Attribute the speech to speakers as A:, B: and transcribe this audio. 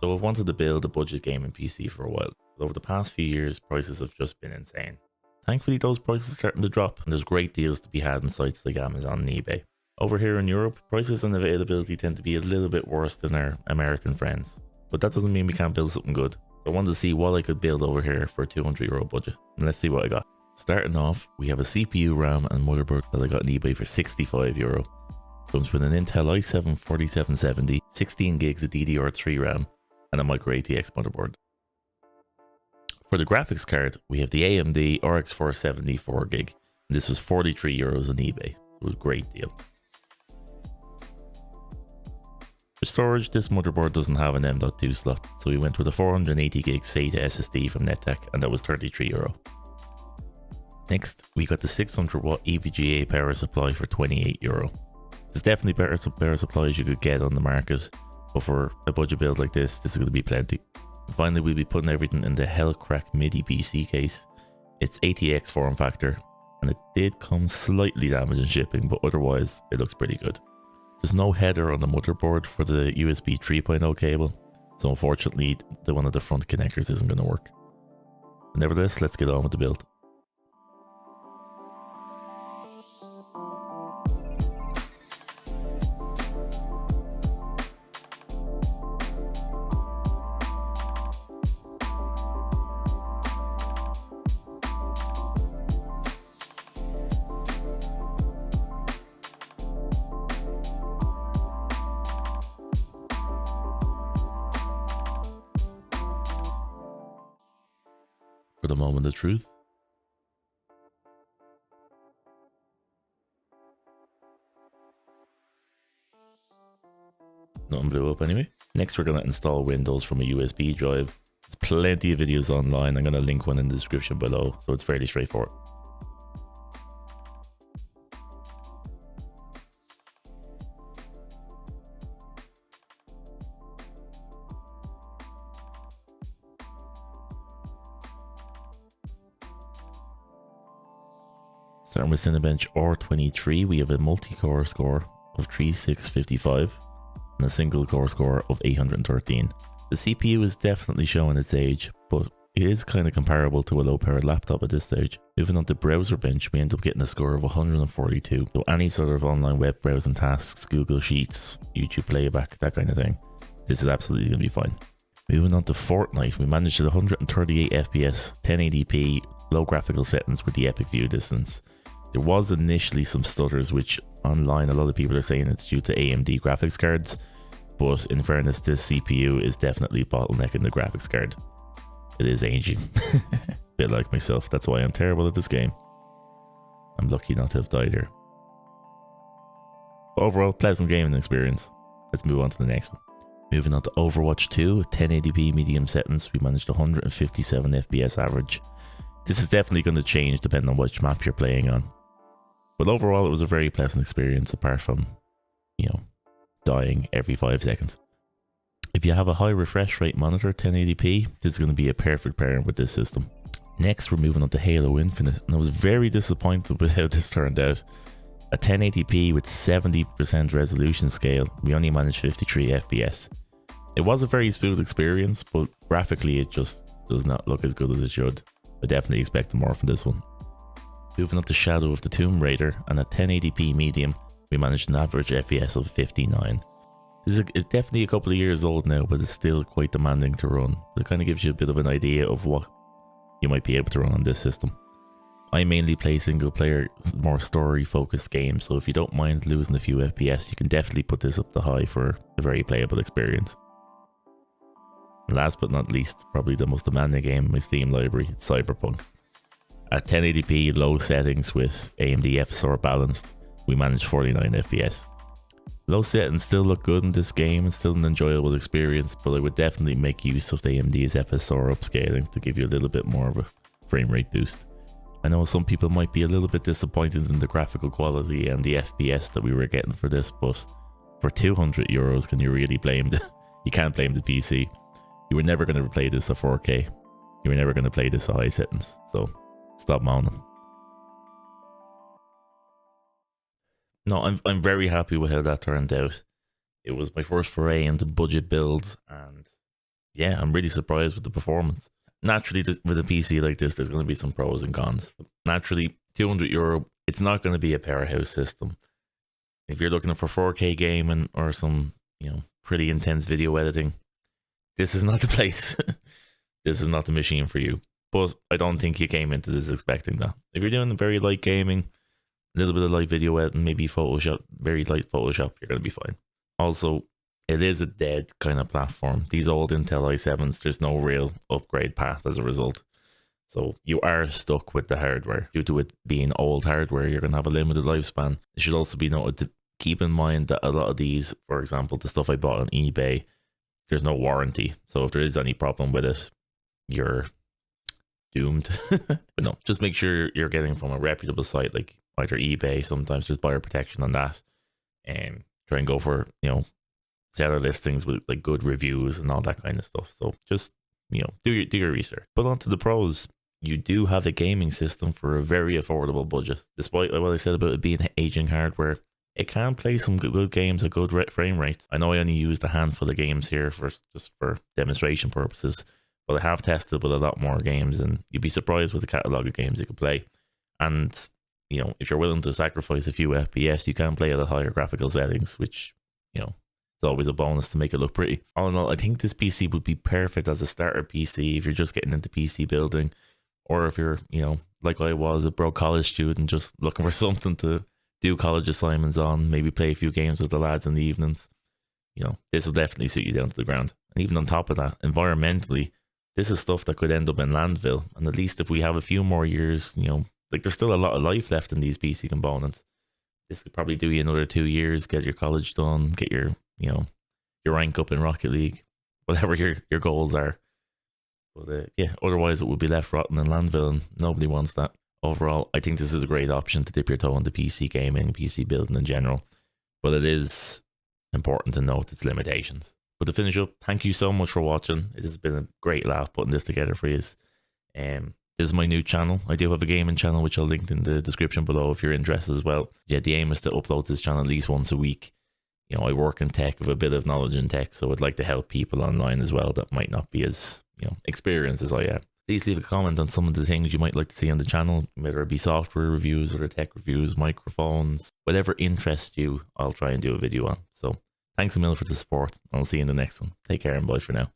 A: So I've wanted to build a budget gaming PC for a while, but over the past few years prices have just been insane. Thankfully those prices are starting to drop and there's great deals to be had in sites like Amazon and eBay. Over here in Europe, prices and availability tend to be a little bit worse than our American friends, but that doesn't mean we can't build something good. So I wanted to see what I could build over here for a €200 budget, and let's see what I got. Starting off, we have a CPU, RAM and motherboard that I got on eBay for €65. Comes with an Intel i7 4770, 16 gigs of DDR3 RAM and a micro ATX motherboard. For the graphics card, we have the AMD RX 470 4GB, and this was €43 on eBay. It was a great deal. For storage, this motherboard doesn't have an M.2 slot, so we went with a 480GB SATA SSD from NetTech, and that was €33. Next, we got the 600W EVGA power supply for €28. There's definitely better power supplies you could get on the market, but for a budget build like this is going to be plenty. And finally, we'll be putting everything in the Hellcrack MIDI PC case. It's ATX form factor, and it did come slightly damaged in shipping, but otherwise it looks pretty good. There's no header on the motherboard for the USB 3.0 cable, so unfortunately one of the front connectors isn't going to work. But nevertheless, let's get on with the build. For the moment of truth. Nothing blew up anyway. Next we're going to install Windows from a USB drive. There's plenty of videos online. I'm going to link one in the description below, so it's fairly straightforward. Starting with Cinebench R23, we have a multi-core score of 3655 and a single core score of 813. The CPU is definitely showing its age, but it is kind of comparable to a low-powered laptop at this stage. Moving on to Browser Bench, we end up getting a score of 142. So any sort of online web browsing tasks, Google Sheets, YouTube playback, that kind of thing, this is absolutely going to be fine. Moving on to Fortnite, we managed at 138 FPS, 1080p, low graphical settings with the epic view distance. There was initially some stutters, which online a lot of people are saying it's due to AMD graphics cards, but in fairness this CPU is definitely bottlenecking the graphics card. It is aging. Bit like myself, that's why I'm terrible at this game. I'm lucky not to have died here. But overall, pleasant gaming experience. Let's move on to the next one. Moving on to Overwatch 2, 1080p medium settings, we managed 157 FPS average. This is definitely going to change depending on which map you're playing on. But overall, it was a very pleasant experience apart from, dying every 5 seconds. If you have a high refresh rate monitor, 1080p, this is going to be a perfect pairing with this system. Next, we're moving on to Halo Infinite, and I was very disappointed with how this turned out. At 1080p with 70% resolution scale, we only managed 53 FPS. It was a very smooth experience, but graphically it just does not look as good as it should. I definitely expect more from this one. Moving up to Shadow of the Tomb Raider, and at 1080p medium, we managed an average FPS of 59. This is definitely a couple of years old now, but it's still quite demanding to run. It kind of gives you a bit of an idea of what you might be able to run on this system. I mainly play single player, more story focused games, so if you don't mind losing a few FPS, you can definitely put this up to high for a very playable experience. Last but not least, probably the most demanding game in my Steam library, it's Cyberpunk. At 1080p low settings with AMD FSR balanced, we managed 49 FPS. Low settings still look good in this game, it's still an enjoyable experience, but I would definitely make use of the AMD's FSR upscaling to give you a little bit more of a frame rate boost. I know some people might be a little bit disappointed in the graphical quality and the FPS that we were getting for this, but for €200, can you really blame you can't blame the PC. You were never going to play this at 4K. You were never going to play this at high settings, so stop moaning. No, I'm very happy with how that turned out. It was my first foray into budget builds, and yeah, I'm really surprised with the performance. Naturally, with a PC like this, there's going to be some pros and cons. Naturally, €200, it's not going to be a powerhouse system. If you're looking for 4K gaming or some, pretty intense video editing, this is not the place. This is not the machine for you. But I don't think you came into this expecting that. If you're doing very light gaming, a little bit of light video editing, maybe Photoshop, very light Photoshop, you're going to be fine. Also, it is a dead kind of platform. These old Intel i7s, there's no real upgrade path as a result. So you are stuck with the hardware. Due to it being old hardware, you're going to have a limited lifespan. It should also be noted to keep in mind that a lot of these, for example, the stuff I bought on eBay, there's no warranty. So if there is any problem with it, you're doomed. But no, just make sure you're getting from a reputable site like either eBay. Sometimes there's buyer protection on that. And try and go for, seller listings with like good reviews and all that kind of stuff. So just, do your research. But on to the pros. You do have a gaming system for a very affordable budget. Despite what I said about it being aging hardware, it can play some good games at good frame rates. I know I only used a handful of games here just for demonstration purposes, but I have tested with a lot more games, and you'd be surprised with the catalogue of games you can play. And, if you're willing to sacrifice a few FPS, you can play at a higher graphical settings, which, it's always a bonus to make it look pretty. All in all, I think this PC would be perfect as a starter PC if you're just getting into PC building, or if you're, like I was, a broke college student just looking for something to do college assignments on, maybe play a few games with the lads in the evenings. This will definitely suit you down to the ground. And even on top of that, environmentally, this is stuff that could end up in landfill. And at least if we have a few more years, there's still a lot of life left in these PC components. This could probably do you another 2 years, get your college done, get your, your rank up in Rocket League, whatever your goals are. But yeah, otherwise it would be left rotten in landfill, and nobody wants that. Overall, I think this is a great option to dip your toe into PC gaming, PC building in general. But it is important to note its limitations. But to finish up, thank you so much for watching. It has been a great laugh putting this together for you. This is my new channel. I do have a gaming channel, which I'll link in the description below if you're interested as well. Yeah, the aim is to upload this channel at least once a week. I work in tech, have a bit of knowledge in tech, so I'd like to help people online as well that might not be as, experienced as I am. Please leave a comment on some of the things you might like to see on the channel, whether it be software reviews or tech reviews, microphones, whatever interests you, I'll try and do a video on. So thanks a million for the support. I'll see you in the next one. Take care and bye for now.